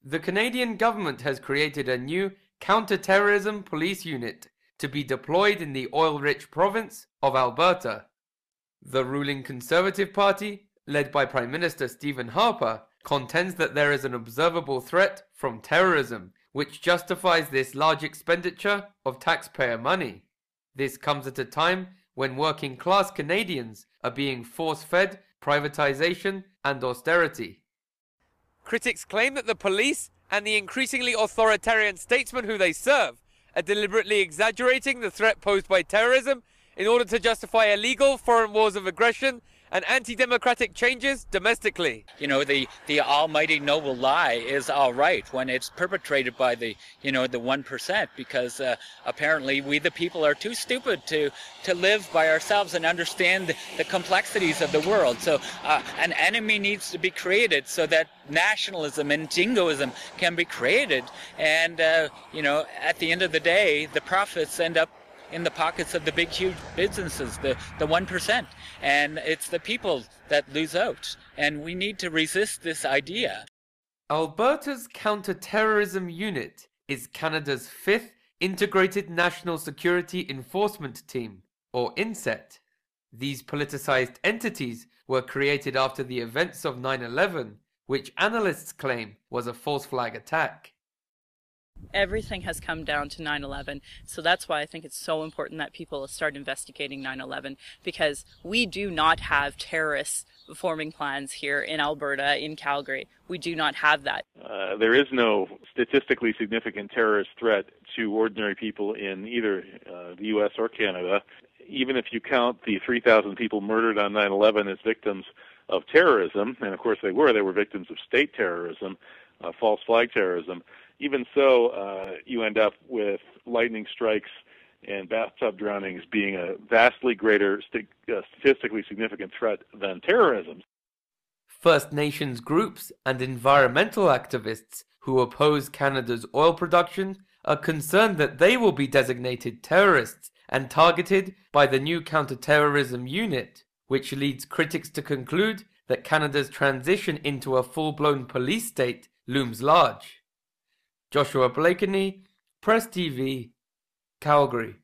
The Canadian government has created a new counter-terrorism police unit to be deployed in the oil-rich province of Alberta. The ruling Conservative Party, led by Prime Minister Stephen Harper, contends that there is an observable threat from terrorism, which justifies this large expenditure of taxpayer money. This comes at a time when working-class Canadians are being force-fed privatization and austerity. Critics claim that the police and the increasingly authoritarian statesmen who they serve are deliberately exaggerating the threat posed by terrorism in order to justify illegal foreign wars of aggression and anti-democratic changes domestically. You know, the almighty noble lie is all right when it's perpetrated by the 1%, because apparently we the people are too stupid to live by ourselves and understand the complexities of the world. So an enemy needs to be created so that nationalism and jingoism can be created. And, at the end of the day, the profits end up in the pockets of the big, huge businesses, the 1%. And it's the people that lose out. And we need to resist this idea. Alberta's counter-terrorism unit is Canada's 5th Integrated National Security Enforcement Team, or INSET. These politicized entities were created after the events of 9/11, which analysts claim was a false flag attack. Everything has come down to 9/11, so that's why I think it's so important that people start investigating 9/11, because we do not have terrorists forming plans here in Alberta, in Calgary. We do not have that. There is no statistically significant terrorist threat to ordinary people in either the U.S. or Canada. Even if you count the 3,000 people murdered on 9/11 as victims of terrorism, and of course they were victims of state terrorism, false flag terrorism. Even so, you end up with lightning strikes and bathtub drownings being a vastly greater statistically significant threat than terrorism. First Nations groups and environmental activists who oppose Canada's oil production are concerned that they will be designated terrorists and targeted by the new counter-terrorism unit, which leads critics to conclude that Canada's transition into a full-blown police state looms large. Joshua Blakeney, Press TV, Calgary.